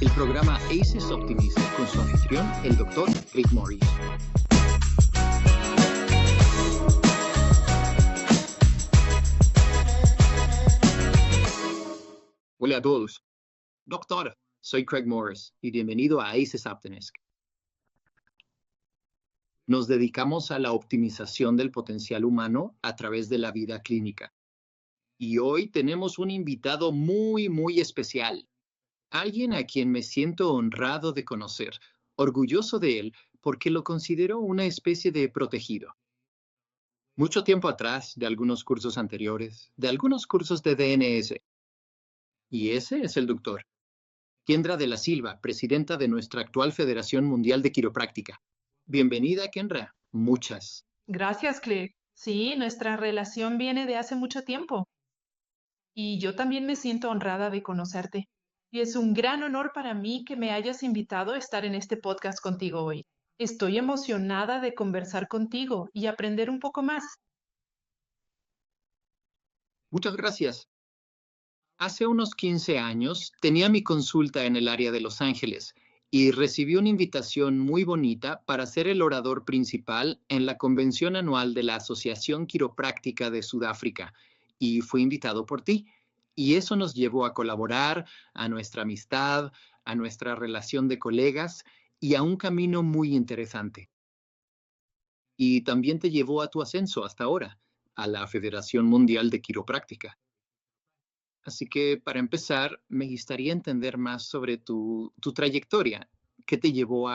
el programa ACES Optimist con su anfitrión, el Dr. Craig Morris. Hola a todos. Doctor, soy Craig Morris y bienvenido a ACES Optimist. Nos dedicamos a la optimización del potencial humano a través de la vida clínica. Y hoy tenemos un invitado muy especial. Alguien a quien me siento honrado de conocer, orgulloso de él, porque lo considero una especie de protegido. Mucho tiempo atrás, de algunos cursos anteriores, de algunos cursos de DNS. Y ese es el doctor. Kendra de la Silva, presidenta de nuestra actual Federación Mundial de Quiropráctica. Bienvenida, Kendra. Muchas. Gracias, Claire. Sí, nuestra relación viene de hace mucho tiempo. Y yo también me siento honrada de conocerte. Y es un gran honor para mí que me hayas invitado a estar en este podcast contigo hoy. Estoy emocionada de conversar contigo y aprender un poco más. Muchas gracias. Hace unos 15 años tenía mi consulta en el área de Los Ángeles y recibí una invitación muy bonita para ser el orador principal en la convención anual de la Asociación Quiropráctica de Sudáfrica, y fui invitado por ti. Y eso nos llevó a colaborar, a nuestra amistad, a nuestra relación de colegas y a un camino muy interesante. Y también te llevó a tu ascenso hasta ahora, a la Federación Mundial de Quiropráctica. Así que para empezar, me gustaría entender más sobre tu trayectoria. ¿Qué te llevó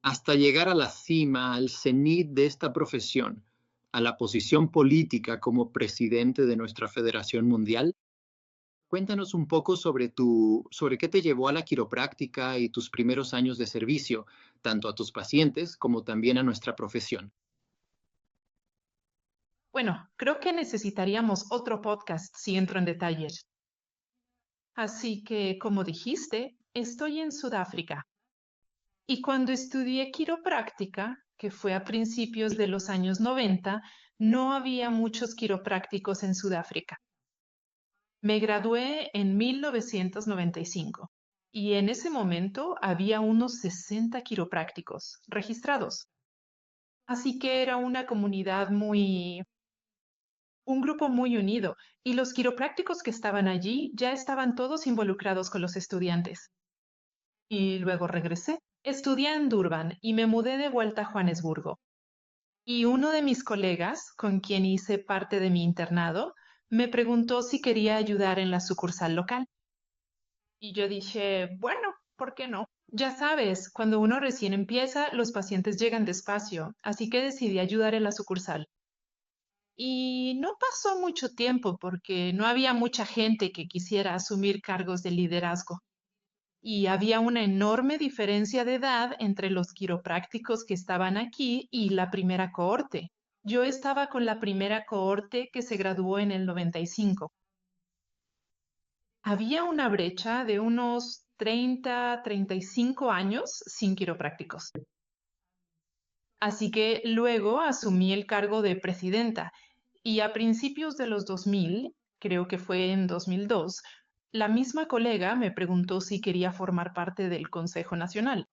hasta llegar a la cima, al cenit de esta profesión, a la posición política como presidente de nuestra Federación Mundial? Cuéntanos un poco sobre qué te llevó a la quiropráctica y tus primeros años de servicio, tanto a tus pacientes como también a nuestra profesión. Bueno, creo que necesitaríamos otro podcast si entro en detalles. Así que, como dijiste, estoy en Sudáfrica. Y cuando estudié quiropráctica, que fue a principios de los años 90, no había muchos quiroprácticos en Sudáfrica. Me gradué en 1995 y en ese momento había unos 60 quiroprácticos registrados. Así que era una comunidad un grupo muy unido, y los quiroprácticos que estaban allí ya estaban todos involucrados con los estudiantes. Y luego regresé. Estudié en Durban y me mudé de vuelta a Johannesburgo. Y uno de mis colegas, con quien hice parte de mi internado, me preguntó si quería ayudar en la sucursal local. Y yo dije, bueno, ¿por qué no? Ya sabes, cuando uno recién empieza, los pacientes llegan despacio, así que decidí ayudar en la sucursal. Y no pasó mucho tiempo porque no había mucha gente que quisiera asumir cargos de liderazgo. Y había una enorme diferencia de edad entre los quiroprácticos que estaban aquí y la primera cohorte. Yo estaba con la primera cohorte que se graduó en el 95. Había una brecha de unos 35 años sin quiroprácticos. Así que luego asumí el cargo de presidenta y a principios de los 2000, creo que fue en 2002, la misma colega me preguntó si quería formar parte del Consejo Nacional.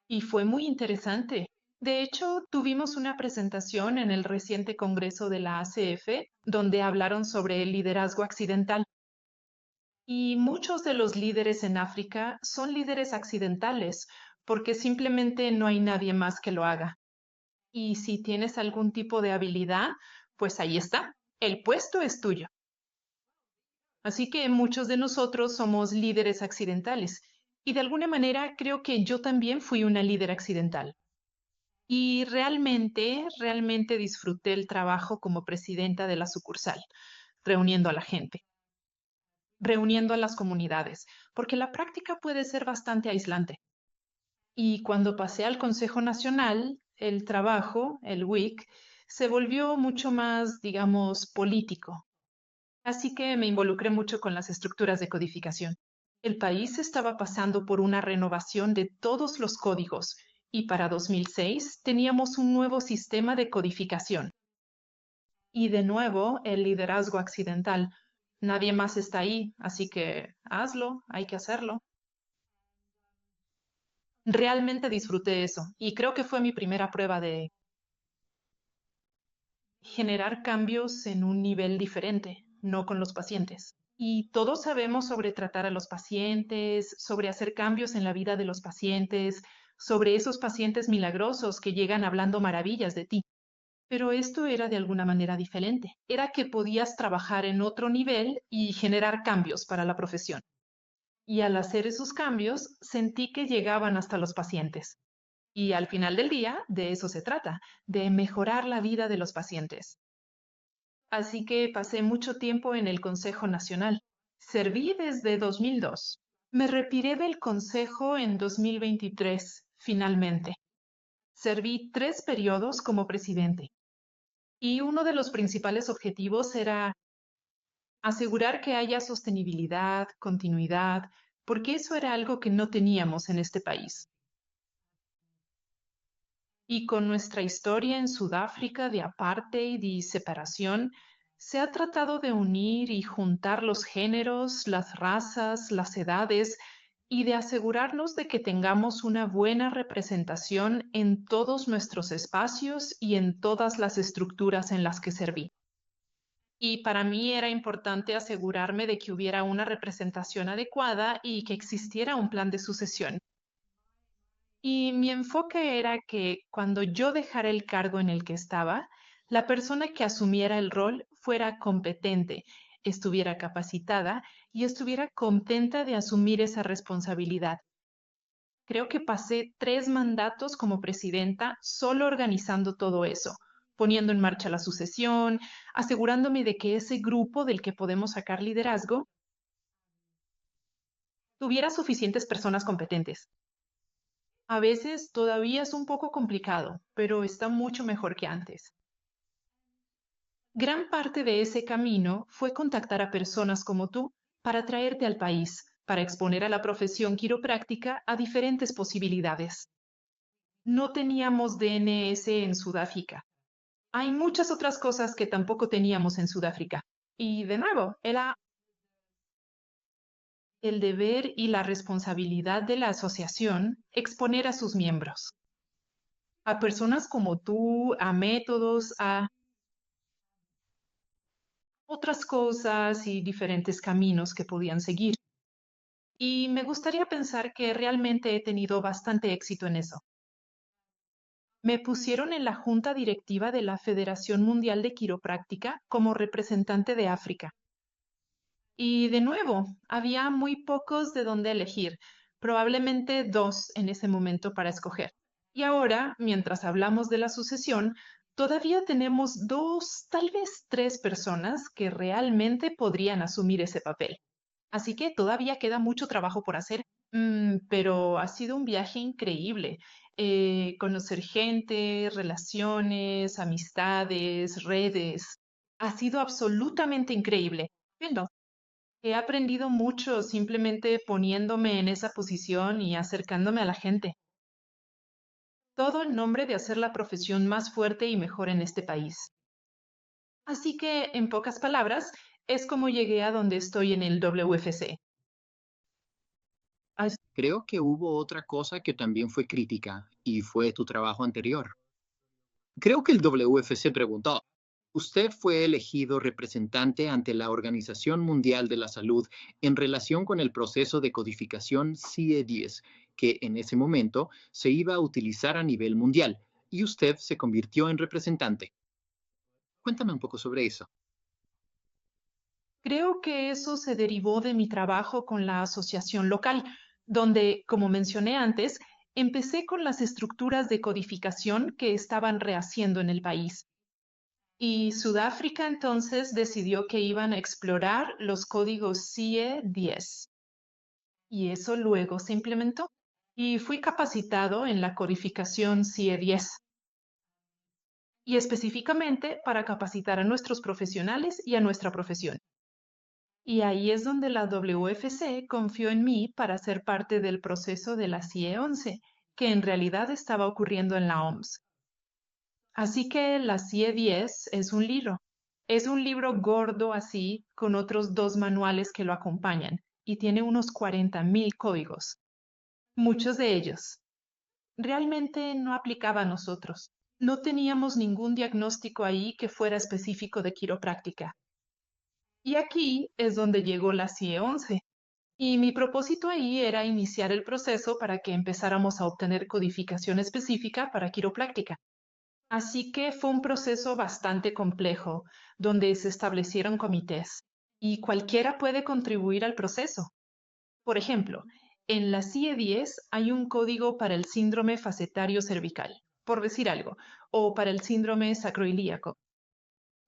Y fue muy interesante. De hecho, tuvimos una presentación en el reciente congreso de la ACF donde hablaron sobre el liderazgo accidental. Y muchos de los líderes en África son líderes accidentales porque simplemente no hay nadie más que lo haga. Y si tienes algún tipo de habilidad, pues ahí está, el puesto es tuyo. Así que muchos de nosotros somos líderes accidentales y de alguna manera creo que yo también fui una líder accidental. Y realmente disfruté el trabajo como presidenta de la sucursal, reuniendo a la gente, reuniendo a las comunidades, porque la práctica puede ser bastante aislante. Y cuando pasé al Consejo Nacional, el trabajo, el WIC, se volvió mucho más, digamos, político. Así que me involucré mucho con las estructuras de codificación. El país estaba pasando por una renovación de todos los códigos y para 2006 teníamos un nuevo sistema de codificación. Y de nuevo, el liderazgo accidental. Nadie más está ahí, así que hazlo, hay que hacerlo. Realmente disfruté eso y creo que fue mi primera prueba de generar cambios en un nivel diferente, no con los pacientes. Y todos sabemos sobre tratar a los pacientes, sobre hacer cambios en la vida de los pacientes, sobre esos pacientes milagrosos que llegan hablando maravillas de ti. Pero esto era de alguna manera diferente. Era que podías trabajar en otro nivel y generar cambios para la profesión. Y al hacer esos cambios, sentí que llegaban hasta los pacientes. Y al final del día, de eso se trata, de mejorar la vida de los pacientes. Así que pasé mucho tiempo en el Consejo Nacional. Serví desde 2002. Me retiré del Consejo en 2023, finalmente. Serví 3 periodos como presidente. Y uno de los principales objetivos era asegurar que haya sostenibilidad, continuidad, porque eso era algo que no teníamos en este país. Y con nuestra historia en Sudáfrica de apartheid y separación, se ha tratado de unir y juntar los géneros, las razas, las edades y de asegurarnos de que tengamos una buena representación en todos nuestros espacios y en todas las estructuras en las que serví. Y para mí era importante asegurarme de que hubiera una representación adecuada y que existiera un plan de sucesión. Y mi enfoque era que cuando yo dejara el cargo en el que estaba, la persona que asumiera el rol fuera competente, estuviera capacitada y estuviera contenta de asumir esa responsabilidad. Creo que pasé 3 mandatos como presidenta solo organizando todo eso, poniendo en marcha la sucesión, asegurándome de que ese grupo del que podemos sacar liderazgo tuviera suficientes personas competentes. A veces todavía es un poco complicado, pero está mucho mejor que antes. Gran parte de ese camino fue contactar a personas como tú para traerte al país, para exponer a la profesión quiropráctica a diferentes posibilidades. No teníamos DNS en Sudáfrica. Hay muchas otras cosas que tampoco teníamos en Sudáfrica. Y de nuevo, era el deber y la responsabilidad de la asociación exponer a sus miembros, a personas como tú, a métodos, a otras cosas y diferentes caminos que podían seguir. Y me gustaría pensar que realmente he tenido bastante éxito en eso. Me pusieron en la junta directiva de la Federación Mundial de Quiropráctica como representante de África. Y de nuevo, había muy pocos de dónde elegir, probablemente 2 en ese momento para escoger. Y ahora, mientras hablamos de la sucesión, todavía tenemos 2, tal vez 3 personas que realmente podrían asumir ese papel. Así que todavía queda mucho trabajo por hacer, pero ha sido un viaje increíble. Conocer gente, relaciones, amistades, redes. Ha sido absolutamente increíble. Viendo, he aprendido mucho simplemente poniéndome en esa posición y acercándome a la gente. Todo en nombre de hacer la profesión más fuerte y mejor en este país. Así que, en pocas palabras, es como llegué a donde estoy en el WFC. Creo que hubo otra cosa que también fue crítica, y fue tu trabajo anterior. Creo que el WFC preguntó, usted fue elegido representante ante la Organización Mundial de la Salud en relación con el proceso de codificación CIE-10, que en ese momento se iba a utilizar a nivel mundial, y usted se convirtió en representante. Cuéntame un poco sobre eso. Creo que eso se derivó de mi trabajo con la asociación local, donde, como mencioné antes, empecé con las estructuras de codificación que estaban rehaciendo en el país. Y Sudáfrica entonces decidió que iban a explorar los códigos CIE 10. Y eso luego se implementó. Y fui capacitado en la codificación CIE 10. Y específicamente para capacitar a nuestros profesionales y a nuestra profesión. Y ahí es donde la WFC confió en mí para ser parte del proceso de la CIE 11, que en realidad estaba ocurriendo en la OMS. Así que la CIE 10 es un libro. Es un libro gordo así, con otros 2 manuales que lo acompañan, y tiene unos 40.000 códigos. Muchos de ellos, realmente no aplicaba a nosotros. No teníamos ningún diagnóstico ahí que fuera específico de quiropráctica. Y aquí es donde llegó la CIE 11. Y mi propósito ahí era iniciar el proceso para que empezáramos a obtener codificación específica para quiropráctica. Así que fue un proceso bastante complejo, donde se establecieron comités y cualquiera puede contribuir al proceso. Por ejemplo, en la CIE 10 hay un código para el síndrome facetario cervical, por decir algo, o para el síndrome sacroilíaco.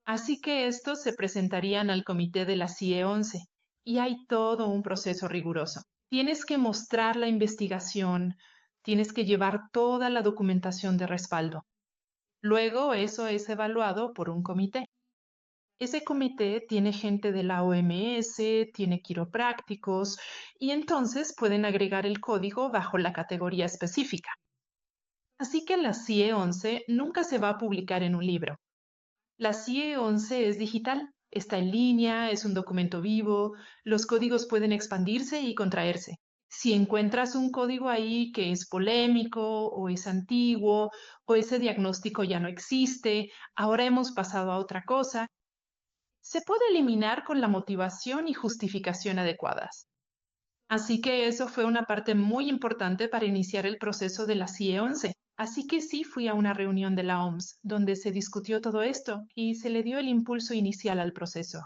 Así que estos se presentarían al comité de la CIE 11 y hay todo un proceso riguroso. Tienes que mostrar la investigación, tienes que llevar toda la documentación de respaldo. Luego eso es evaluado por un comité. Ese comité tiene gente de la OMS, tiene quiroprácticos y entonces pueden agregar el código bajo la categoría específica. Así que la CIE 11 nunca se va a publicar en un libro. La CIE 11 es digital, está en línea, es un documento vivo, los códigos pueden expandirse y contraerse. Si encuentras un código ahí que es polémico o es antiguo o ese diagnóstico ya no existe, ahora hemos pasado a otra cosa, se puede eliminar con la motivación y justificación adecuadas. Así que eso fue una parte muy importante para iniciar el proceso de la CIE 11. Así que sí fui a una reunión de la OMS donde se discutió todo esto y se le dio el impulso inicial al proceso.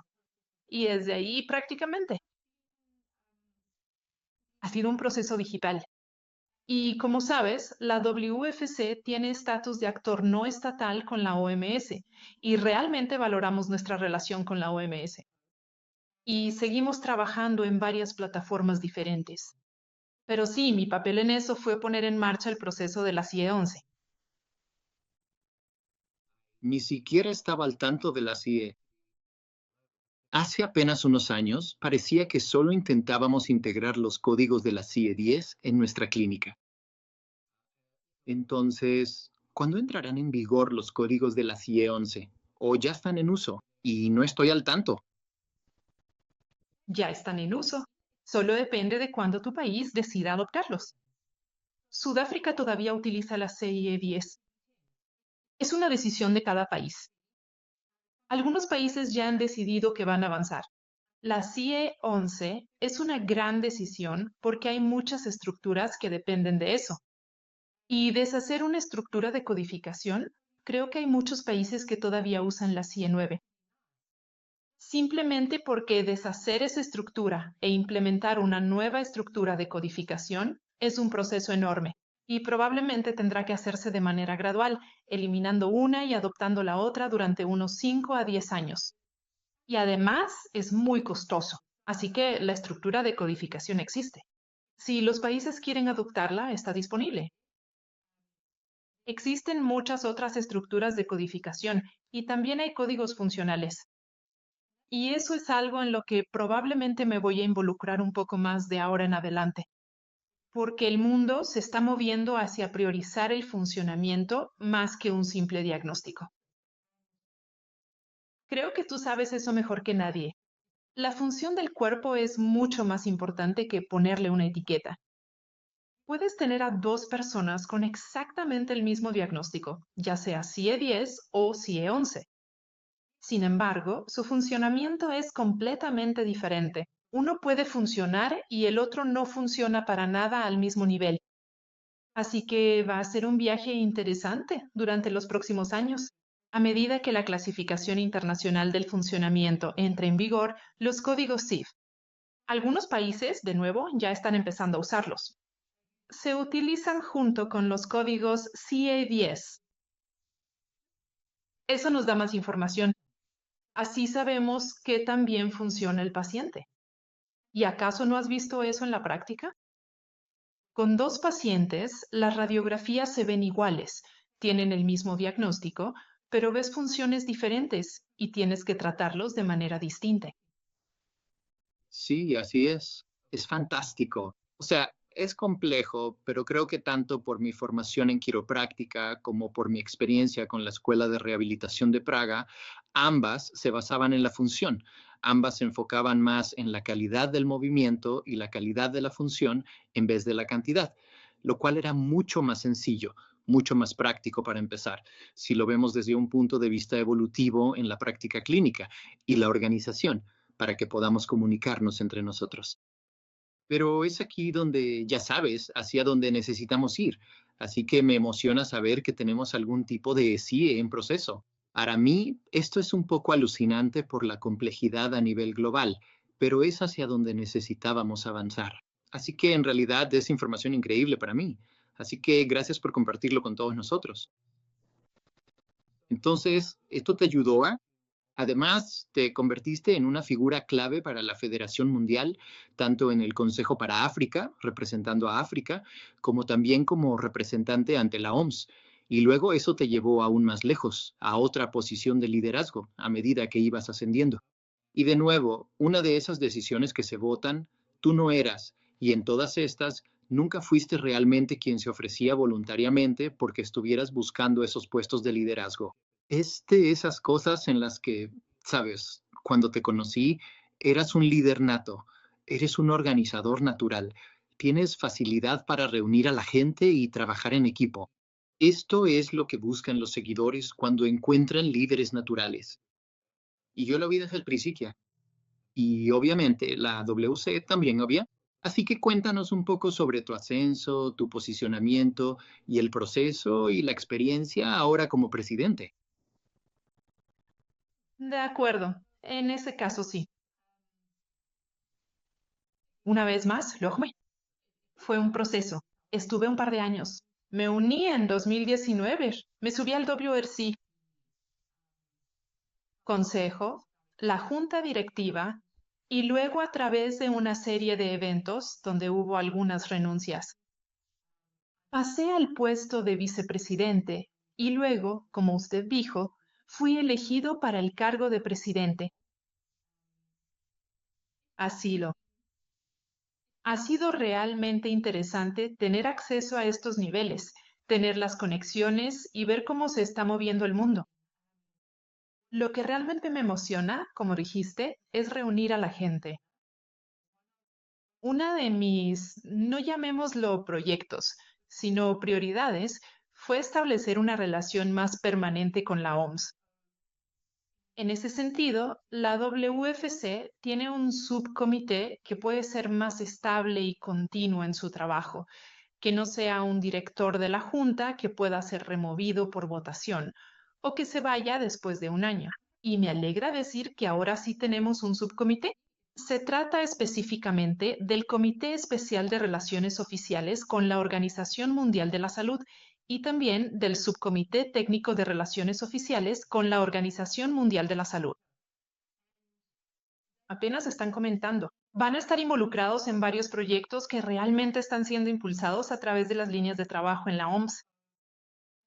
Y desde ahí prácticamente ha sido un proceso digital. Y como sabes, la WFC tiene estatus de actor no estatal con la OMS y realmente valoramos nuestra relación con la OMS. Y seguimos trabajando en varias plataformas diferentes. Pero sí, mi papel en eso fue poner en marcha el proceso de la CIE 11. Ni siquiera estaba al tanto de la CIE. Hace apenas unos años, parecía que solo intentábamos integrar los códigos de la CIE 10 en nuestra clínica. Entonces, ¿cuándo entrarán en vigor los códigos de la CIE 11? ¿O ya están en uso? Y no estoy al tanto. Ya están en uso. Solo depende de cuándo tu país decida adoptarlos. Sudáfrica todavía utiliza la CIE 10. Es una decisión de cada país. Algunos países ya han decidido que van a avanzar. La CIE 11 es una gran decisión porque hay muchas estructuras que dependen de eso. Y deshacer una estructura de codificación, creo que hay muchos países que todavía usan la CIE 9. Simplemente porque deshacer esa estructura e implementar una nueva estructura de codificación es un proceso enorme y probablemente tendrá que hacerse de manera gradual, eliminando una y adoptando la otra durante unos 5 a 10 años. Y además es muy costoso, así que la estructura de codificación existe. Si los países quieren adoptarla, está disponible. Existen muchas otras estructuras de codificación y también hay códigos funcionales. Y eso es algo en lo que probablemente me voy a involucrar un poco más de ahora en adelante, porque el mundo se está moviendo hacia priorizar el funcionamiento más que un simple diagnóstico. Creo que tú sabes eso mejor que nadie. La función del cuerpo es mucho más importante que ponerle una etiqueta. Puedes tener a dos personas con exactamente el mismo diagnóstico, ya sea CIE 10 o CIE 11. Sin embargo, su funcionamiento es completamente diferente. Uno puede funcionar y el otro no funciona para nada al mismo nivel. Así que va a ser un viaje interesante durante los próximos años. A medida que la clasificación internacional del funcionamiento entre en vigor, los códigos CIF. Algunos países, de nuevo, ya están empezando a usarlos. Se utilizan junto con los códigos CIE 10. Eso nos da más información. Así sabemos qué tan bien funciona el paciente. ¿Y acaso no has visto eso en la práctica? Con dos pacientes, las radiografías se ven iguales, tienen el mismo diagnóstico, pero ves funciones diferentes y tienes que tratarlos de manera distinta. Sí, así es. Es fantástico. O sea, es complejo, pero creo que tanto por mi formación en quiropráctica como por mi experiencia con la Escuela de Rehabilitación de Praga, ambas se basaban en la función. Ambas se enfocaban más en la calidad del movimiento y la calidad de la función en vez de la cantidad. lo cual era mucho más sencillo, mucho más práctico para empezar, si lo vemos desde un punto de vista evolutivo en la práctica clínica y la organización, para que podamos comunicarnos entre nosotros. Pero es aquí donde, ya sabes, hacia donde necesitamos ir. Así que me emociona saber que tenemos algún tipo de SIE en proceso. Para mí, esto es un poco alucinante por la complejidad a nivel global, pero es hacia donde necesitábamos avanzar. Así que en realidad es información increíble para mí. Así que gracias por compartirlo con todos nosotros. Entonces, ¿esto te ayudó a? Además, te convertiste en una figura clave para la Federación Mundial, tanto en el Consejo para África, representando a África, como también como representante ante la OMS. Y luego eso te llevó aún más lejos, a otra posición de liderazgo, a medida que ibas ascendiendo. Y de nuevo, una de esas decisiones que se votan, tú no eras, y en todas estas, nunca fuiste realmente quien se ofrecía voluntariamente porque estuvieras buscando esos puestos de liderazgo. Es de esas cosas en las que, sabes, cuando te conocí, eras un líder nato, eres un organizador natural, tienes facilidad para reunir a la gente y trabajar en equipo. Esto es lo que buscan los seguidores cuando encuentran líderes naturales. Y yo lo vi desde el principio. Y obviamente la WC también había. Así que cuéntanos un poco sobre tu ascenso, tu posicionamiento y el proceso y la experiencia ahora como presidente. De acuerdo, en ese caso sí. Una vez más, Lohme. Fue un proceso. Estuve un par de años. Me uní en 2019. Me subí al WRC. Consejo, la junta directiva y luego a través de una serie de eventos donde hubo algunas renuncias. Pasé al puesto de vicepresidente y luego, como usted dijo, fui elegido para el cargo de presidente. Asilo. Ha sido realmente interesante tener acceso a estos niveles, tener las conexiones y ver cómo se está moviendo el mundo. Lo que realmente me emociona, como dijiste, es reunir a la gente. Una de mis, no llamémoslo proyectos, sino prioridades, fue establecer una relación más permanente con la OMS. En ese sentido, la WFC tiene un subcomité que puede ser más estable y continuo en su trabajo, que no sea un director de la Junta que pueda ser removido por votación o que se vaya después de un año. Y me alegra decir que ahora sí tenemos un subcomité. Se trata específicamente del Comité Especial de Relaciones Oficiales con la Organización Mundial de la Salud y también del Subcomité Técnico de Relaciones Oficiales con la Organización Mundial de la Salud. Apenas están comentando. Van a estar involucrados en varios proyectos que realmente están siendo impulsados a través de las líneas de trabajo en la OMS.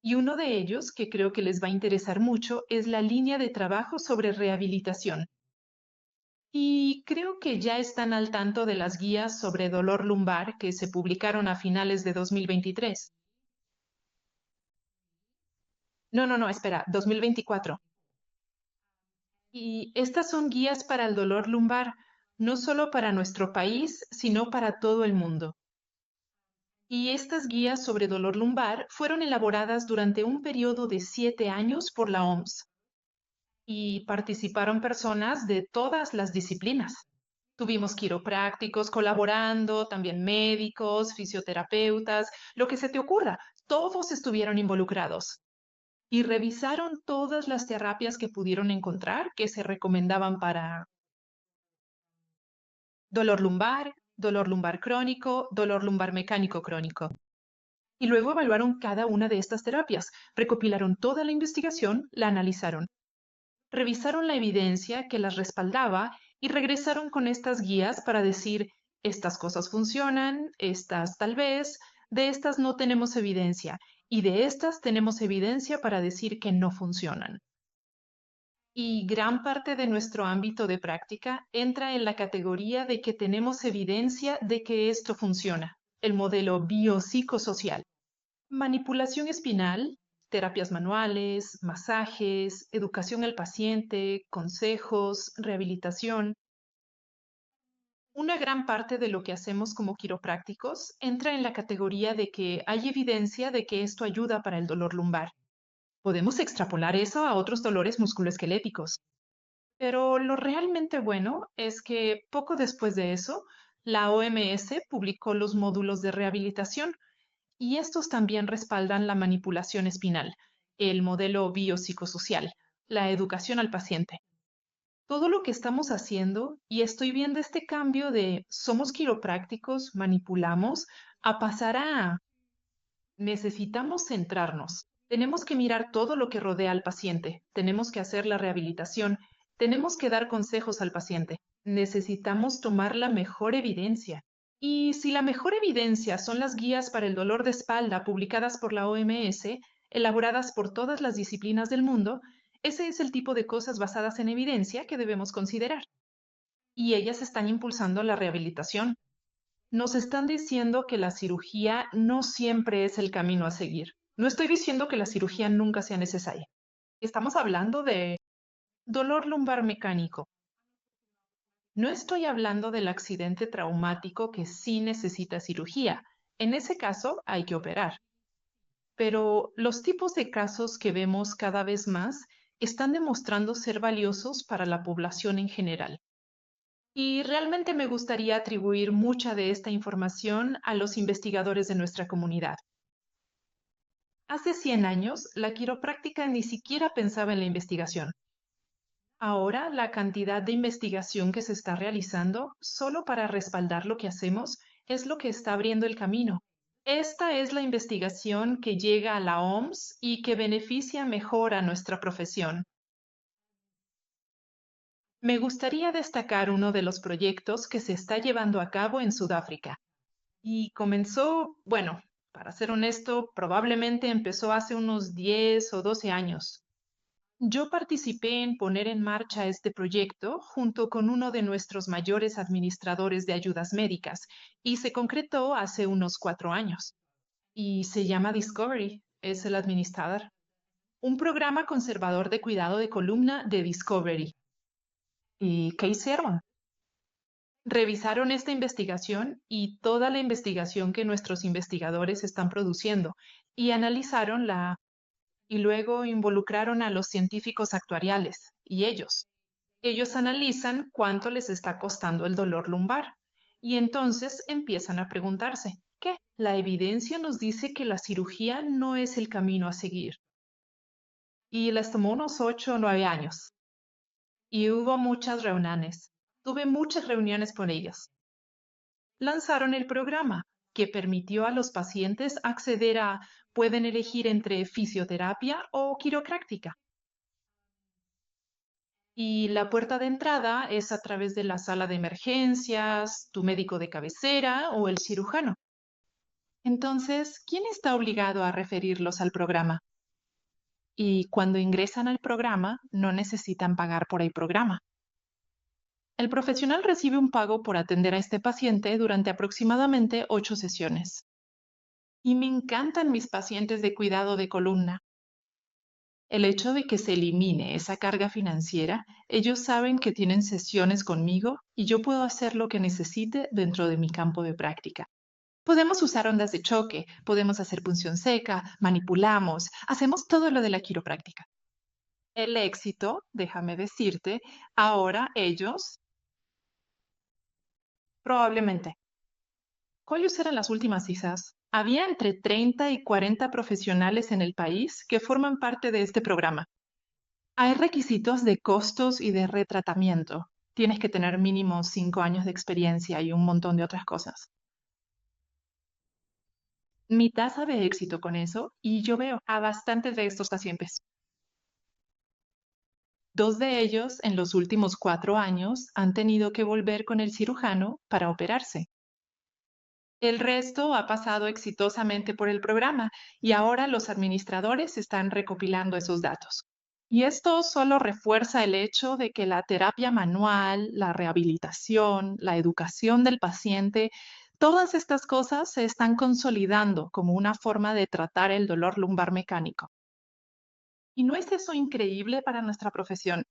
Y uno de ellos, que creo que les va a interesar mucho, es la línea de trabajo sobre rehabilitación. Y creo que ya están al tanto de las guías sobre dolor lumbar que se publicaron a finales de 2023. No, espera, 2024. Y estas son guías para el dolor lumbar, no solo para nuestro país, sino para todo el mundo. Y estas guías sobre dolor lumbar fueron elaboradas durante un periodo de 7 años por la OMS y participaron personas de todas las disciplinas. Tuvimos quiroprácticos colaborando, también médicos, fisioterapeutas, lo que se te ocurra, todos estuvieron involucrados y revisaron todas las terapias que pudieron encontrar que se recomendaban para dolor lumbar crónico, dolor lumbar mecánico crónico. Y luego evaluaron cada una de estas terapias, recopilaron toda la investigación, la analizaron, revisaron la evidencia que las respaldaba y regresaron con estas guías para decir, estas cosas funcionan, estas tal vez, de estas no tenemos evidencia y de estas tenemos evidencia para decir que no funcionan. Y gran parte de nuestro ámbito de práctica entra en la categoría de que tenemos evidencia de que esto funciona, el modelo biopsicosocial. Manipulación espinal, terapias manuales, masajes, educación al paciente, consejos, rehabilitación. Una gran parte de lo que hacemos como quiroprácticos entra en la categoría de que hay evidencia de que esto ayuda para el dolor lumbar. Podemos extrapolar eso a otros dolores musculoesqueléticos. Pero lo realmente bueno es que poco después de eso, la OMS publicó los módulos de rehabilitación y estos también respaldan la manipulación espinal, el modelo biopsicosocial, la educación al paciente. Todo lo que estamos haciendo, y estoy viendo este cambio de somos quiroprácticos, manipulamos, a pasar a necesitamos centrarnos. Tenemos que mirar todo lo que rodea al paciente. Tenemos que hacer la rehabilitación. Tenemos que dar consejos al paciente. Necesitamos tomar la mejor evidencia. Y si la mejor evidencia son las guías para el dolor de espalda publicadas por la OMS, elaboradas por todas las disciplinas del mundo, ese es el tipo de cosas basadas en evidencia que debemos considerar. Y ellas están impulsando la rehabilitación. Nos están diciendo que la cirugía no siempre es el camino a seguir. No estoy diciendo que la cirugía nunca sea necesaria. Estamos hablando de dolor lumbar mecánico. No estoy hablando del accidente traumático que sí necesita cirugía. En ese caso hay que operar. Pero los tipos de casos que vemos cada vez más están demostrando ser valiosos para la población en general. Y realmente me gustaría atribuir mucha de esta información a los investigadores de nuestra comunidad. Hace 100 años, la quiropráctica ni siquiera pensaba en la investigación. Ahora, la cantidad de investigación que se está realizando solo para respaldar lo que hacemos es lo que está abriendo el camino. Esta es la investigación que llega a la OMS y que beneficia mejor a nuestra profesión. Me gustaría destacar uno de los proyectos que se está llevando a cabo en Sudáfrica. Y comenzó, bueno, para ser honesto, probablemente empezó hace unos 10 o 12 años. Yo participé en poner en marcha este proyecto junto con uno de nuestros mayores administradores de ayudas médicas y se concretó hace unos 4 años. Y se llama Discovery, es el administrador. Un programa conservador de cuidado de columna de Discovery. ¿Y qué hicieron? Revisaron esta investigación y toda la investigación que nuestros investigadores están produciendo y analizaron y luego involucraron a los científicos actuariales y ellos. Ellos analizan cuánto les está costando el dolor lumbar y entonces empiezan a preguntarse, ¿qué? La evidencia nos dice que la cirugía no es el camino a seguir. Y les tomó unos 8 o 9 años. Y hubo muchas reuniones. Tuve muchas reuniones con ellos. Lanzaron el programa que permitió a los pacientes acceder pueden elegir entre fisioterapia o quiropráctica. Y la puerta de entrada es a través de la sala de emergencias, tu médico de cabecera o el cirujano. Entonces, ¿quién está obligado a referirlos al programa? Y cuando ingresan al programa, no necesitan pagar por el programa. El profesional recibe un pago por atender a este paciente durante aproximadamente 8 sesiones. Y me encantan mis pacientes de cuidado de columna. El hecho de que se elimine esa carga financiera, ellos saben que tienen sesiones conmigo y yo puedo hacer lo que necesite dentro de mi campo de práctica. Podemos usar ondas de choque, podemos hacer punción seca, manipulamos, hacemos todo lo de la quiropráctica. El éxito, déjame decirte, ahora ellos, probablemente. ¿Cuáles eran las últimas cifras? Había entre 30 y 40 profesionales en el país que forman parte de este programa. Hay requisitos de costos y de retratamiento. Tienes que tener mínimo 5 años de experiencia y un montón de otras cosas. Mi tasa de éxito con eso, y yo veo a bastantes de estos pacientes. 2 de ellos en los últimos 4 años han tenido que volver con el cirujano para operarse. El resto ha pasado exitosamente por el programa y ahora los administradores están recopilando esos datos. Y esto solo refuerza el hecho de que la terapia manual, la rehabilitación, la educación del paciente, todas estas cosas se están consolidando como una forma de tratar el dolor lumbar mecánico. ¿Y no es eso increíble para nuestra profesión?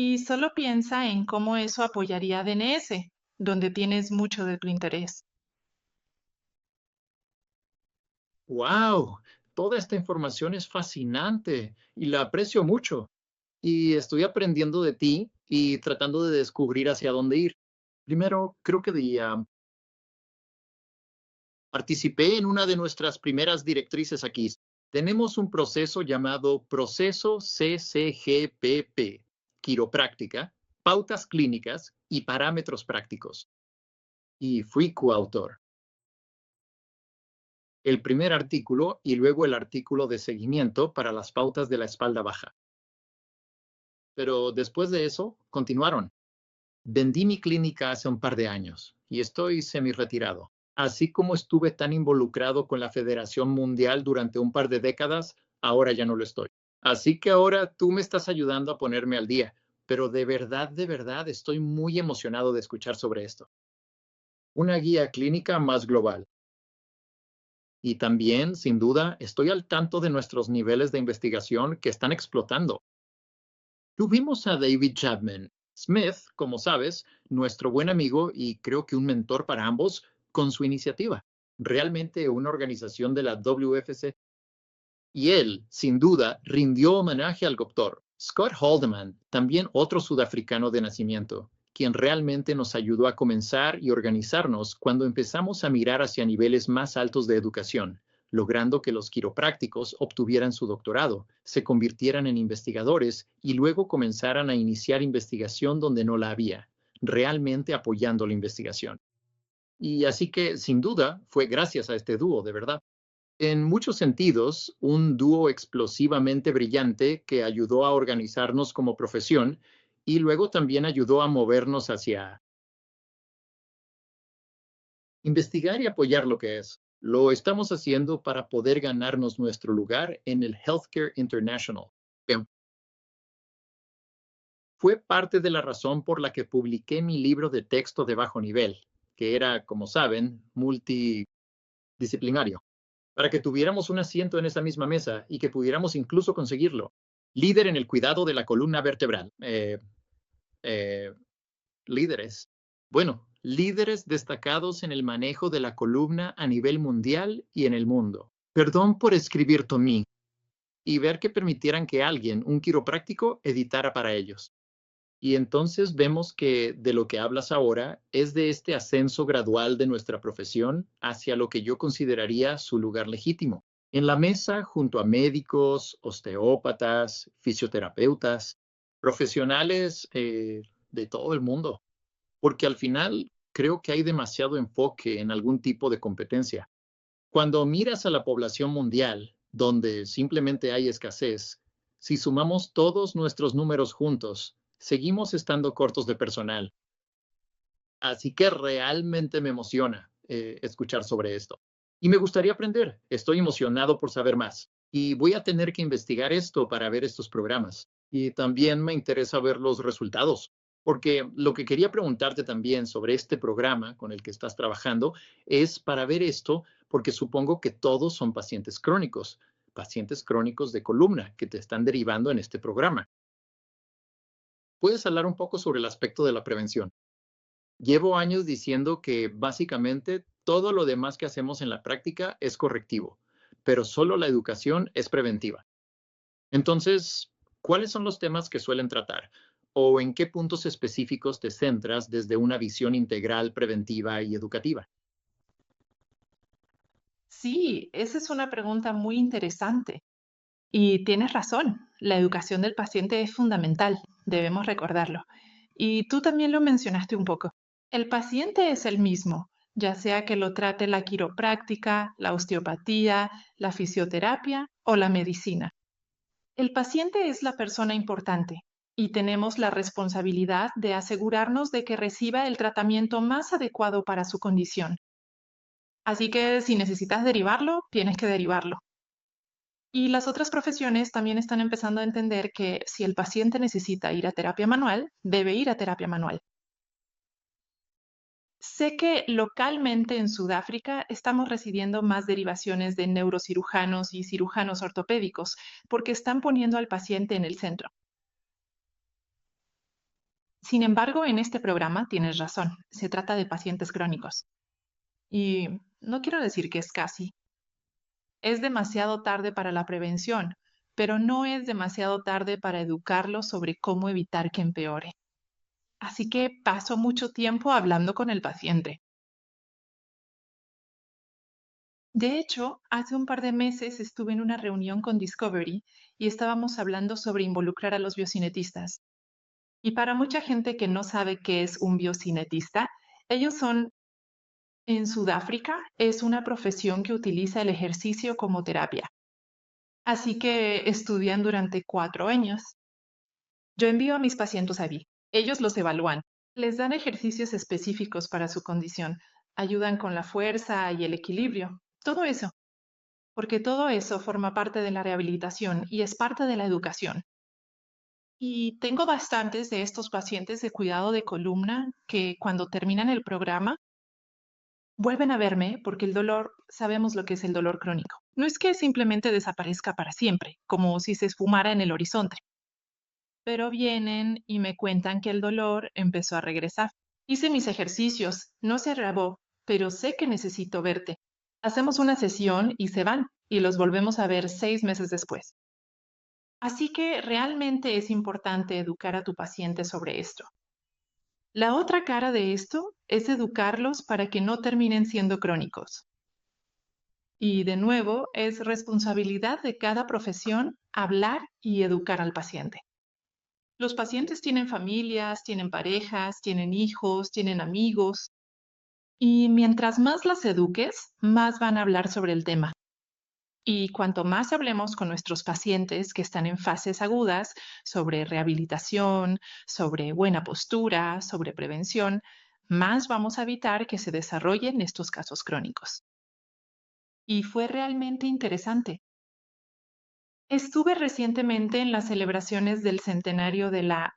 Y solo piensa en cómo eso apoyaría a DNS, donde tienes mucho de tu interés. ¡Wow! Toda esta información es fascinante y la aprecio mucho. Y estoy aprendiendo de ti y tratando de descubrir hacia dónde ir. Primero, creo que participé en una de nuestras primeras directrices aquí. Tenemos un proceso llamado Proceso CCGPP, quiropráctica, pautas clínicas y parámetros prácticos. Y fui coautor. El primer artículo y luego el artículo de seguimiento para las pautas de la espalda baja. Pero después de eso, continuaron. Vendí mi clínica hace un par de años y estoy semi-retirado. Así como estuve tan involucrado con la Federación Mundial durante un par de décadas, ahora ya no lo estoy. Así que ahora tú me estás ayudando a ponerme al día, pero de verdad, estoy muy emocionado de escuchar sobre esto. Una guía clínica más global. Y también, sin duda, estoy al tanto de nuestros niveles de investigación que están explotando. Tuvimos a David Chapman Smith, como sabes, nuestro buen amigo y creo que un mentor para ambos, con su iniciativa. Realmente una organización de la WFC. Y él, sin duda, rindió homenaje al doctor Scott Haldeman, también otro sudafricano de nacimiento, quien realmente nos ayudó a comenzar y organizarnos cuando empezamos a mirar hacia niveles más altos de educación, logrando que los quiroprácticos obtuvieran su doctorado, se convirtieran en investigadores y luego comenzaran a iniciar investigación donde no la había, realmente apoyando la investigación. Y así que, sin duda, fue gracias a este dúo, de verdad. En muchos sentidos, un dúo explosivamente brillante que ayudó a organizarnos como profesión y luego también ayudó a movernos hacia investigar y apoyar lo que es. Lo estamos haciendo para poder ganarnos nuestro lugar en el Healthcare International. Bien. Fue parte de la razón por la que publiqué mi libro de texto de bajo nivel, que era, como saben, multidisciplinario, para que tuviéramos un asiento en esa misma mesa y que pudiéramos incluso conseguirlo. Líder en el cuidado de la columna vertebral. Eh, líderes. Bueno, líderes destacados en el manejo de la columna a nivel mundial y en el mundo. Perdón por escribir Tommy y ver que permitieran que alguien, un quiropráctico, editara para ellos. Y entonces vemos que de lo que hablas ahora es de este ascenso gradual de nuestra profesión hacia lo que yo consideraría su lugar legítimo. En la mesa, junto a médicos, osteópatas, fisioterapeutas, profesionales de todo el mundo, porque al final creo que hay demasiado enfoque en algún tipo de competencia. Cuando miras a la población mundial, donde simplemente hay escasez, si sumamos todos nuestros números juntos, seguimos estando cortos de personal. Así que realmente me emociona escuchar sobre esto. Y me gustaría aprender. Estoy emocionado por saber más. Y voy a tener que investigar esto para ver estos programas. Y también me interesa ver los resultados. Porque lo que quería preguntarte también sobre este programa con el que estás trabajando es para ver esto, porque supongo que todos son pacientes crónicos de columna que te están derivando en este programa. ¿Puedes hablar un poco sobre el aspecto de la prevención? Llevo años diciendo que básicamente todo lo demás que hacemos en la práctica es correctivo, pero solo la educación es preventiva. Entonces, ¿cuáles son los temas que suelen tratar? ¿O en qué puntos específicos te centras desde una visión integral, preventiva y educativa? Sí, esa es una pregunta muy interesante. Y tienes razón, la educación del paciente es fundamental, debemos recordarlo. Y tú también lo mencionaste un poco. El paciente es el mismo, ya sea que lo trate la quiropráctica, la osteopatía, la fisioterapia o la medicina. El paciente es la persona importante y tenemos la responsabilidad de asegurarnos de que reciba el tratamiento más adecuado para su condición. Así que si necesitas derivarlo, tienes que derivarlo. Y las otras profesiones también están empezando a entender que si el paciente necesita ir a terapia manual, debe ir a terapia manual. Sé que localmente en Sudáfrica estamos recibiendo más derivaciones de neurocirujanos y cirujanos ortopédicos porque están poniendo al paciente en el centro. Sin embargo, en este programa tienes razón, se trata de pacientes crónicos. Y no quiero decir que es casi. Es demasiado tarde para la prevención, pero no es demasiado tarde para educarlos sobre cómo evitar que empeore. Así que paso mucho tiempo hablando con el paciente. De hecho, hace un par de meses estuve en una reunión con Discovery y estábamos hablando sobre involucrar a los biocinetistas. Y para mucha gente que no sabe qué es un biocinetista, ellos son, en Sudáfrica, es una profesión que utiliza el ejercicio como terapia. Así que estudian durante 4 años. Yo envío a mis pacientes allí. Ellos los evalúan. Les dan ejercicios específicos para su condición. Ayudan con la fuerza y el equilibrio. Todo eso. Porque todo eso forma parte de la rehabilitación y es parte de la educación. Y tengo bastantes de estos pacientes de cuidado de columna que cuando terminan el programa vuelven a verme porque el dolor, sabemos lo que es el dolor crónico. No es que simplemente desaparezca para siempre, como si se esfumara en el horizonte, pero vienen y me cuentan que el dolor empezó a regresar. Hice mis ejercicios, no se agravó, pero sé que necesito verte. Hacemos una sesión y se van, y los volvemos a ver 6 meses después. Así que realmente es importante educar a tu paciente sobre esto. La otra cara de esto es educarlos para que no terminen siendo crónicos. Y de nuevo, es responsabilidad de cada profesión hablar y educar al paciente. Los pacientes tienen familias, tienen parejas, tienen hijos, tienen amigos. Y mientras más las eduques, más van a hablar sobre el tema. Y cuanto más hablemos con nuestros pacientes que están en fases agudas sobre rehabilitación, sobre buena postura, sobre prevención, más vamos a evitar que se desarrollen estos casos crónicos. Y fue realmente interesante. Estuve recientemente en las celebraciones del centenario de la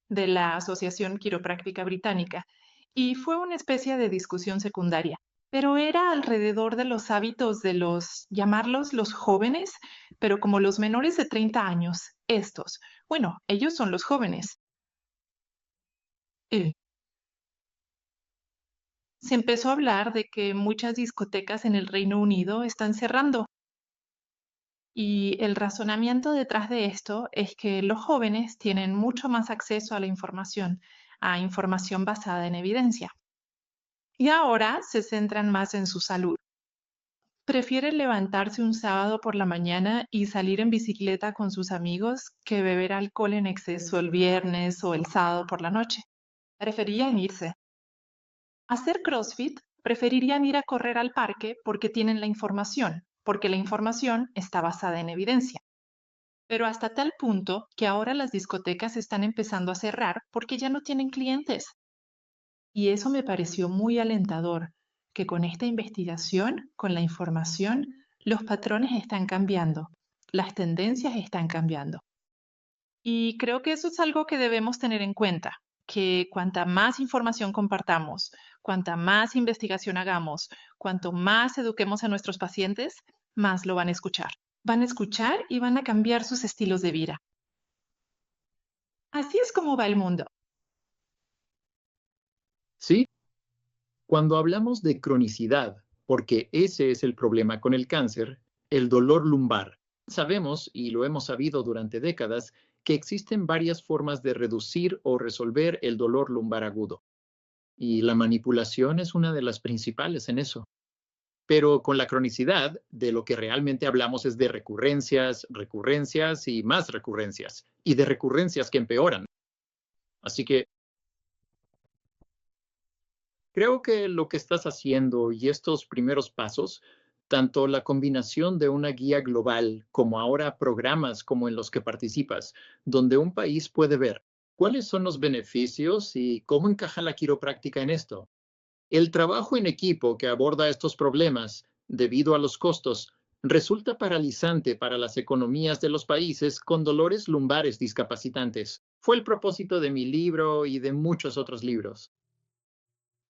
de la Asociación Quiropráctica Británica, y fue una especie de discusión secundaria, pero era alrededor de los hábitos de llamarlos los jóvenes, pero como los menores de 30 años, estos. Bueno, ellos son los jóvenes. Eh, Se empezó a hablar de que muchas discotecas en el Reino Unido están cerrando. Y el razonamiento detrás de esto es que los jóvenes tienen mucho más acceso a información basada en evidencia. Y ahora se centran más en su salud. Prefieren levantarse un sábado por la mañana y salir en bicicleta con sus amigos que beber alcohol en exceso el viernes o el sábado por la noche. Preferían irse. Hacer CrossFit, preferirían ir a correr al parque porque tienen la información, porque la información está basada en evidencia. Pero hasta tal punto que ahora las discotecas están empezando a cerrar porque ya no tienen clientes. Y eso me pareció muy alentador, que con esta investigación, con la información, los patrones están cambiando, las tendencias están cambiando. Y creo que eso es algo que debemos tener en cuenta, que cuanta más información compartamos, cuanta más investigación hagamos, cuanto más eduquemos a nuestros pacientes, más lo van a escuchar. Van a escuchar y van a cambiar sus estilos de vida. Así es como va el mundo. Sí, cuando hablamos de cronicidad, porque ese es el problema con el cáncer, el dolor lumbar, sabemos, y lo hemos sabido durante décadas, que existen varias formas de reducir o resolver el dolor lumbar agudo. Y la manipulación es una de las principales en eso. Pero con la cronicidad, de lo que realmente hablamos es de recurrencias, recurrencias y más recurrencias, y de recurrencias que empeoran. Así que creo que lo que estás haciendo y estos primeros pasos, tanto la combinación de una guía global como ahora programas como en los que participas, donde un país puede ver cuáles son los beneficios y cómo encaja la quiropráctica en esto. El trabajo en equipo que aborda estos problemas, debido a los costos, resulta paralizante para las economías de los países con dolores lumbares discapacitantes. Fue el propósito de mi libro y de muchos otros libros.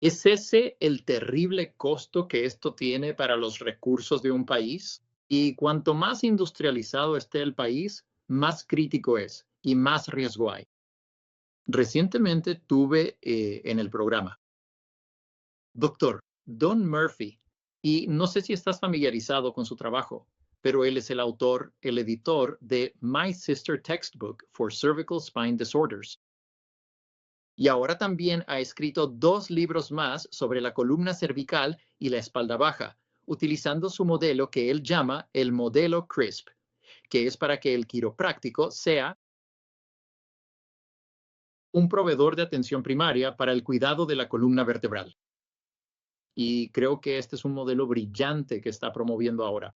¿Es ese el terrible costo que esto tiene para los recursos de un país? Y cuanto más industrializado esté el país, más crítico es y más riesgo hay. Recientemente tuve en el programa Doctor Don Murphy, y no sé si estás familiarizado con su trabajo, pero él es el autor, el editor de My Sister Textbook for Cervical Spine Disorders. Y ahora también ha escrito 2 libros más sobre la columna cervical y la espalda baja, utilizando su modelo que él llama el modelo CRISP, que es para que el quiropráctico sea un proveedor de atención primaria para el cuidado de la columna vertebral. Y creo que este es un modelo brillante que está promoviendo ahora.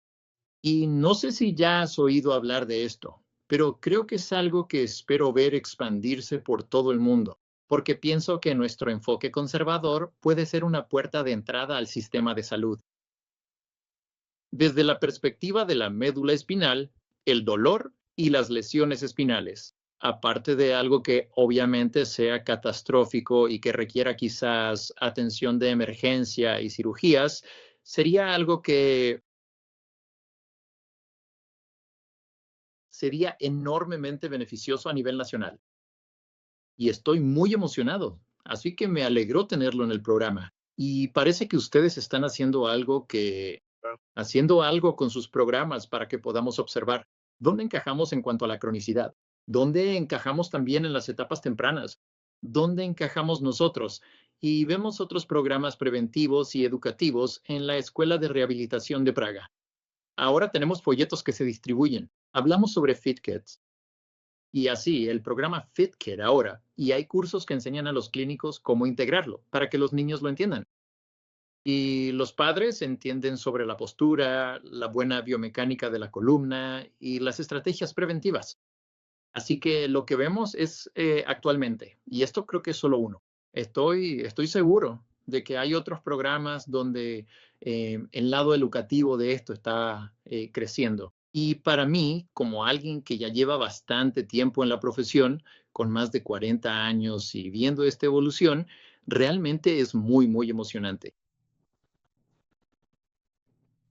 Y no sé si ya has oído hablar de esto, pero creo que es algo que espero ver expandirse por todo el mundo, porque pienso que nuestro enfoque conservador puede ser una puerta de entrada al sistema de salud. Desde la perspectiva de la médula espinal, el dolor y las lesiones espinales, aparte de algo que obviamente sea catastrófico y que requiera quizás atención de emergencia y cirugías, sería algo que sería enormemente beneficioso a nivel nacional. Y estoy muy emocionado, así que me alegró tenerlo en el programa. Y parece que ustedes están haciendo algo con sus programas para que podamos observar dónde encajamos en cuanto a la cronicidad, dónde encajamos también en las etapas tempranas, dónde encajamos nosotros. Y vemos otros programas preventivos y educativos en la Escuela de Rehabilitación de Praga. Ahora tenemos folletos que se distribuyen. Hablamos sobre FitKids. Y así, el programa FitKid ahora, y hay cursos que enseñan a los clínicos cómo integrarlo para que los niños lo entiendan. Y los padres entienden sobre la postura, la buena biomecánica de la columna y las estrategias preventivas. Así que lo que vemos es actualmente, y esto creo que es solo uno. Estoy seguro de que hay otros programas donde el lado educativo de esto está creciendo. Y para mí, como alguien que ya lleva bastante tiempo en la profesión, con más de 40 años y viendo esta evolución, realmente es muy, muy emocionante.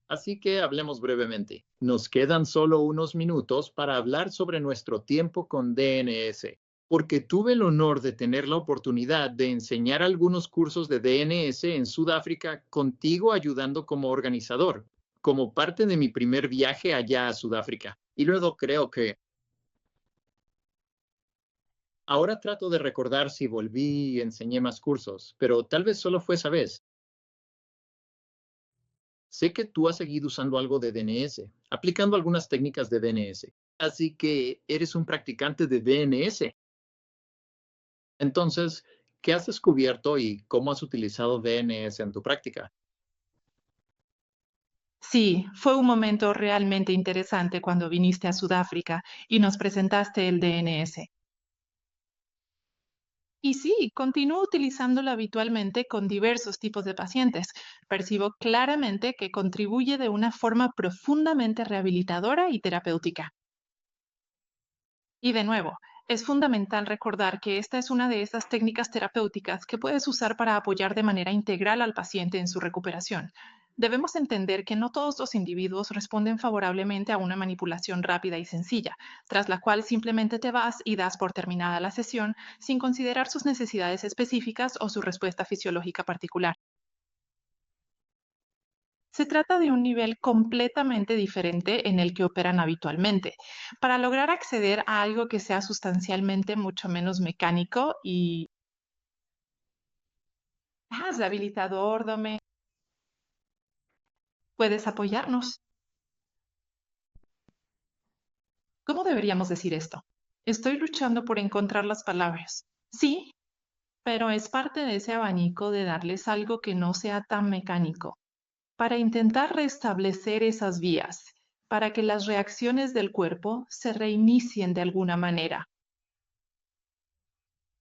Así que hablemos brevemente. Nos quedan solo unos minutos para hablar sobre nuestro tiempo con DNS, porque tuve el honor de tener la oportunidad de enseñar algunos cursos de DNS en Sudáfrica contigo ayudando como organizador, como parte de mi primer viaje allá a Sudáfrica. Y luego creo que ahora trato de recordar si volví y enseñé más cursos, pero tal vez solo fue esa vez. Sé que tú has seguido usando algo de DNS, aplicando algunas técnicas de DNS. Así que eres un practicante de DNS. Entonces, ¿qué has descubierto y cómo has utilizado DNS en tu práctica? Sí, fue un momento realmente interesante cuando viniste a Sudáfrica y nos presentaste el DNS. Y sí, continúo utilizándolo habitualmente con diversos tipos de pacientes. Percibo claramente que contribuye de una forma profundamente rehabilitadora y terapéutica. Y de nuevo, es fundamental recordar que esta es una de esas técnicas terapéuticas que puedes usar para apoyar de manera integral al paciente en su recuperación. Debemos entender que no todos los individuos responden favorablemente a una manipulación rápida y sencilla, tras la cual simplemente te vas y das por terminada la sesión sin considerar sus necesidades específicas o su respuesta fisiológica particular. Se trata de un nivel completamente diferente en el que operan habitualmente, para lograr acceder a algo que sea sustancialmente mucho menos mecánico y rehabilitador, puedes apoyarnos. ¿Cómo deberíamos decir esto? Estoy luchando por encontrar las palabras. Sí, pero es parte de ese abanico de darles algo que no sea tan mecánico, para intentar restablecer esas vías, para que las reacciones del cuerpo se reinicien de alguna manera.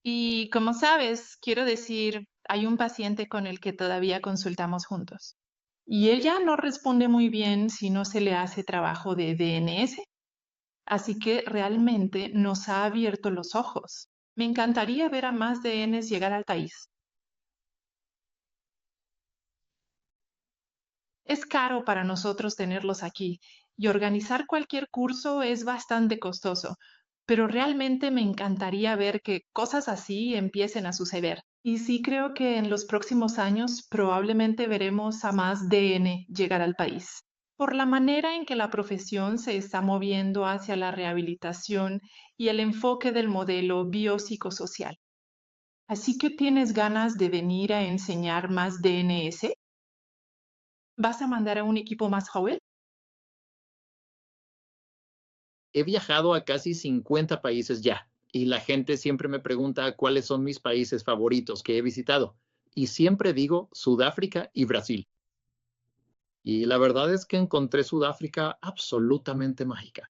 Y como sabes, quiero decir, hay un paciente con el que todavía consultamos juntos. Y ella no responde muy bien si no se le hace trabajo de DNS. Así que realmente nos ha abierto los ojos. Me encantaría ver a más DNs llegar al país. Es caro para nosotros tenerlos aquí y organizar cualquier curso es bastante costoso. pero realmente me encantaría ver que cosas así empiecen a suceder. Y sí creo que en los próximos años probablemente veremos a más DN llegar al país, por la manera en que la profesión se está moviendo hacia la rehabilitación y el enfoque del modelo biopsicosocial. Así que tienes ganas de venir a enseñar más DNS. ¿Vas a mandar a un equipo más joven? He viajado a casi 50 países ya, y la gente siempre me pregunta cuáles son mis países favoritos que he visitado. Y siempre digo Sudáfrica y Brasil. Y la verdad es que encontré Sudáfrica absolutamente mágica.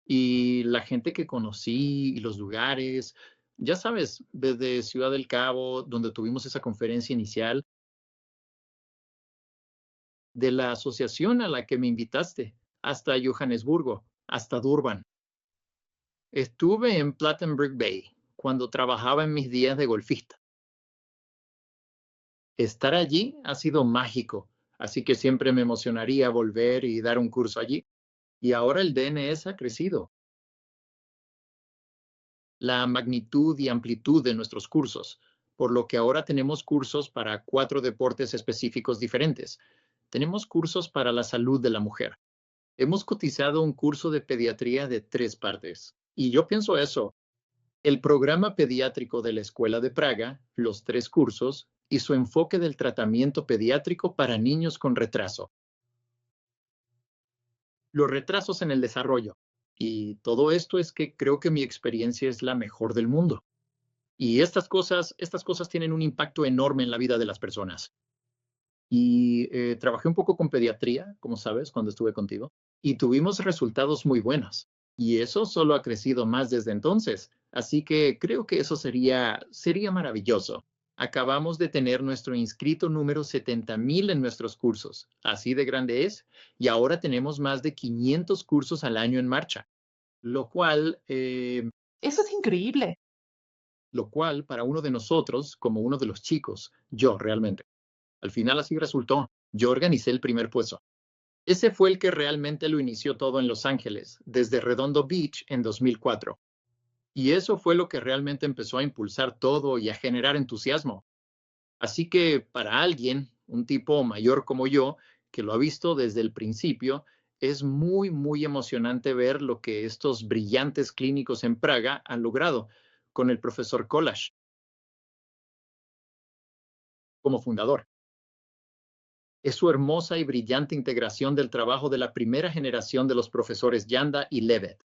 Y la gente que conocí y los lugares, ya sabes, desde Ciudad del Cabo, donde tuvimos esa conferencia inicial, de la asociación a la que me invitaste, hasta Johannesburgo, hasta Durban. Estuve en Plettenberg Bay cuando trabajaba en mis días de golfista. Estar allí ha sido mágico, así que siempre me emocionaría volver y dar un curso allí. Y ahora el DNS ha crecido. La magnitud y amplitud de nuestros cursos, por lo que ahora tenemos cursos para 4 deportes específicos diferentes. Tenemos cursos para la salud de la mujer. Hemos cotizado un curso de pediatría de 3 partes. Y yo pienso eso, el programa pediátrico de la Escuela de Praga, los 3 cursos, y su enfoque del tratamiento pediátrico para niños con retraso. Los retrasos en el desarrollo. Y todo esto es que creo que mi experiencia es la mejor del mundo. Y estas cosas tienen un impacto enorme en la vida de las personas. Y trabajé un poco con pediatría, como sabes, cuando estuve contigo, y tuvimos resultados muy buenos. Y eso solo ha crecido más desde entonces. Así que creo que eso sería maravilloso. Acabamos de tener nuestro inscrito número 70,000 en nuestros cursos. Así de grande es. Y ahora tenemos más de 500 cursos al año en marcha. Lo cual, Eso es increíble. para uno de nosotros, como uno de los chicos, yo realmente, al final así resultó. Yo organicé el primer puesto. Ese fue el que realmente lo inició todo en Los Ángeles, desde Redondo Beach en 2004. Y eso fue lo que realmente empezó a impulsar todo y a generar entusiasmo. Así que para alguien, un tipo mayor como yo, que lo ha visto desde el principio, es muy, muy emocionante ver lo que estos brillantes clínicos en Praga han logrado con el profesor Kolash como fundador. Es su hermosa y brillante integración del trabajo de la primera generación de los profesores Yanda y Levet.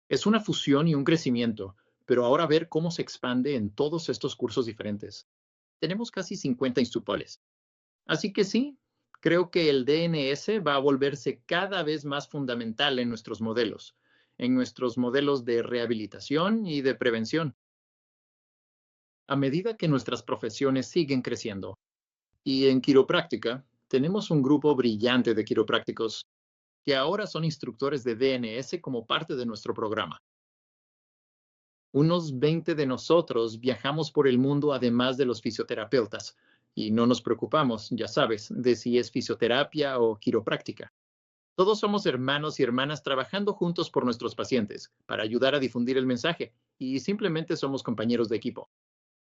Es una fusión y un crecimiento, pero ahora ver cómo se expande en todos estos cursos diferentes. Tenemos casi 50 instructores. Así que sí, creo que el DNS va a volverse cada vez más fundamental en nuestros modelos de rehabilitación y de prevención. A medida que nuestras profesiones siguen creciendo, y en quiropráctica, tenemos un grupo brillante de quiroprácticos que ahora son instructores de DNS como parte de nuestro programa. Unos 20 de nosotros viajamos por el mundo además de los fisioterapeutas y no nos preocupamos, ya sabes, de si es fisioterapia o quiropráctica. Todos somos hermanos y hermanas trabajando juntos por nuestros pacientes para ayudar a difundir el mensaje y simplemente somos compañeros de equipo.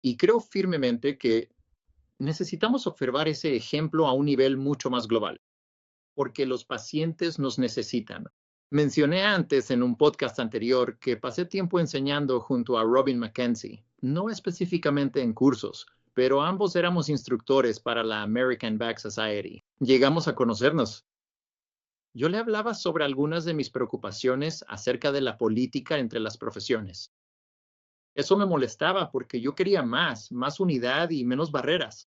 Y creo firmemente que necesitamos observar ese ejemplo a un nivel mucho más global, porque los pacientes nos necesitan. Mencioné antes en un podcast anterior que pasé tiempo enseñando junto a Robin McKenzie, no específicamente en cursos, pero ambos éramos instructores para la American Back Society. Llegamos a conocernos. Yo le hablaba sobre algunas de mis preocupaciones acerca de la política entre las profesiones. Eso me molestaba porque yo quería más unidad y menos barreras.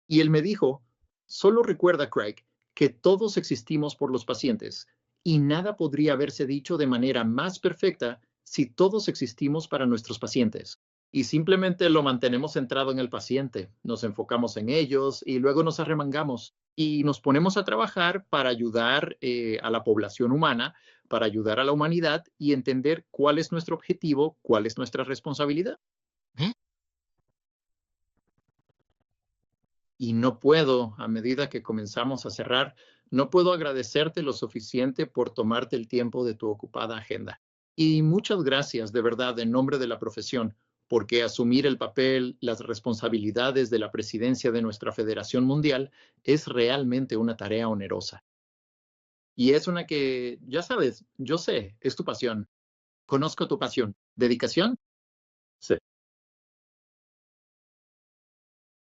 Y él me dijo, solo recuerda, Craig, que todos existimos por los pacientes y nada podría haberse dicho de manera más perfecta si todos existimos para nuestros pacientes. Y simplemente lo mantenemos centrado en el paciente, nos enfocamos en ellos y luego nos arremangamos y nos ponemos a trabajar para ayudar a la población humana, para ayudar a la humanidad y entender cuál es nuestro objetivo, cuál es nuestra responsabilidad. ¿Eh? Y no puedo, a medida que comenzamos a cerrar, no puedo agradecerte lo suficiente por tomarte el tiempo de tu ocupada agenda. Y muchas gracias, de verdad, en nombre de la profesión, porque asumir el papel, las responsabilidades de la presidencia de nuestra Federación Mundial es realmente una tarea onerosa. Y es una que, ya sabes, yo sé, es tu pasión. Conozco tu pasión. ¿Dedicación? Sí.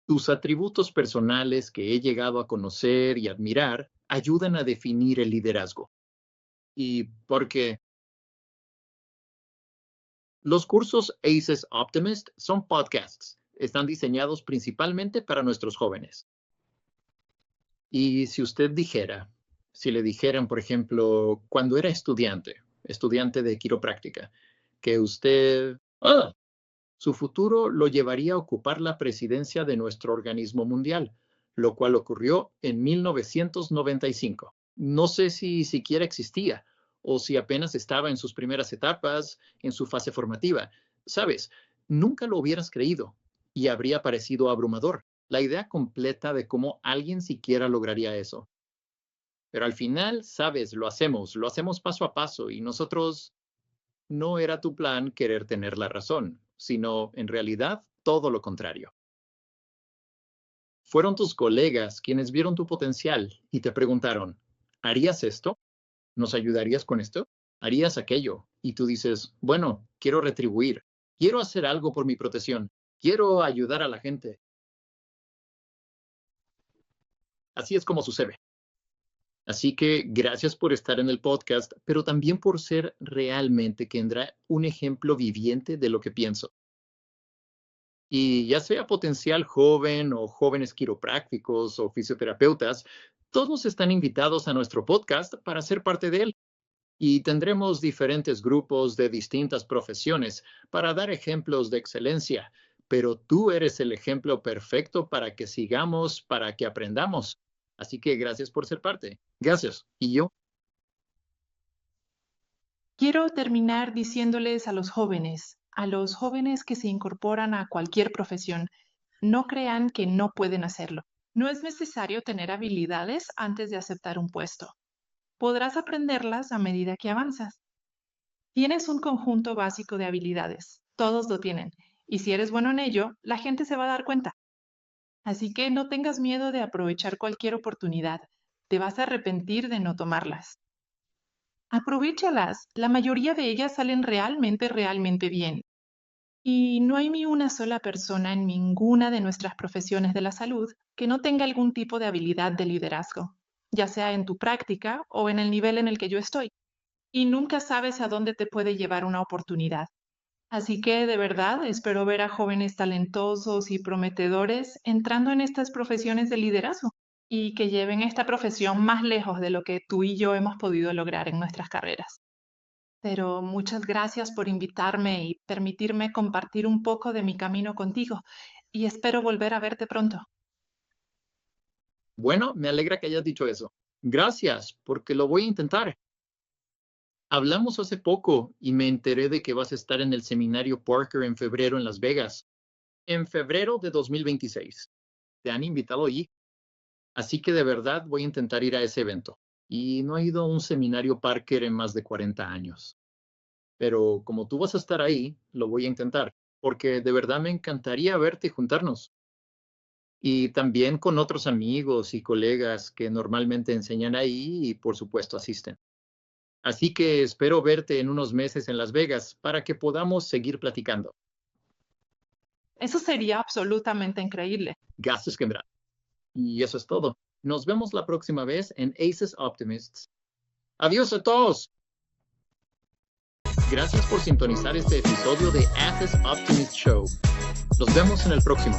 Tus atributos personales que he llegado a conocer y admirar ayudan a definir el liderazgo. Y porque los cursos ACES Optimist son podcasts. Están diseñados principalmente para nuestros jóvenes. Y si usted dijera, si le dijeran, por ejemplo, cuando era estudiante de quiropráctica, que usted, su futuro lo llevaría a ocupar la presidencia de nuestro organismo mundial, lo cual ocurrió en 1995. No sé si siquiera existía o si apenas estaba en sus primeras etapas, en su fase formativa. Sabes, nunca lo hubieras creído y habría parecido abrumador la idea completa de cómo alguien siquiera lograría eso. Pero al final, sabes, lo hacemos paso a paso y nosotros no era tu plan querer tener la razón, sino en realidad todo lo contrario. Fueron tus colegas quienes vieron tu potencial y te preguntaron, ¿harías esto? ¿Nos ayudarías con esto? ¿Harías aquello? Y tú dices, bueno, quiero retribuir, quiero hacer algo por mi protección, quiero ayudar a la gente. Así es como sucede. Así que gracias por estar en el podcast, pero también por ser realmente, Kendra, un ejemplo viviente de lo que pienso. Y ya sea potencial joven o jóvenes quiroprácticos o fisioterapeutas, todos están invitados a nuestro podcast para ser parte de él. Y tendremos diferentes grupos de distintas profesiones para dar ejemplos de excelencia, pero tú eres el ejemplo perfecto para que sigamos, para que aprendamos. Así que gracias por ser parte. Gracias. Y yo. Quiero terminar diciéndoles a los jóvenes que se incorporan a cualquier profesión, no crean que no pueden hacerlo. No es necesario tener habilidades antes de aceptar un puesto. Podrás aprenderlas a medida que avanzas. Tienes un conjunto básico de habilidades, todos lo tienen, y si eres bueno en ello, la gente se va a dar cuenta. Así que no tengas miedo de aprovechar cualquier oportunidad. Te vas a arrepentir de no tomarlas. Aprovéchalas, la mayoría de ellas salen realmente bien. Y no hay ni una sola persona en ninguna de nuestras profesiones de la salud que no tenga algún tipo de habilidad de liderazgo, ya sea en tu práctica o en el nivel en el que yo estoy. Y nunca sabes a dónde te puede llevar una oportunidad. Así que de verdad espero ver a jóvenes talentosos y prometedores entrando en estas profesiones de liderazgo y que lleven esta profesión más lejos de lo que tú y yo hemos podido lograr en nuestras carreras. Pero muchas gracias por invitarme y permitirme compartir un poco de mi camino contigo y espero volver a verte pronto. Bueno, me alegra que hayas dicho eso. Gracias, porque lo voy a intentar. Hablamos hace poco y me enteré de que vas a estar en el seminario Parker en febrero en Las Vegas. En febrero de 2026. Te han invitado allí. Así que de verdad voy a intentar ir a ese evento. Y no he ido a un seminario Parker en más de 40 años. Pero como tú vas a estar ahí, lo voy a intentar, porque de verdad me encantaría verte y juntarnos. Y también con otros amigos y colegas que normalmente enseñan ahí y por supuesto asisten. Así que espero verte en unos meses en Las Vegas para que podamos seguir platicando. Eso sería absolutamente increíble. Gracias, Kendra. Y eso es todo. Nos vemos la próxima vez en ACES Optimists. Adiós a todos. Gracias por sintonizar este episodio de ACES Optimist Show. Nos vemos en el próximo.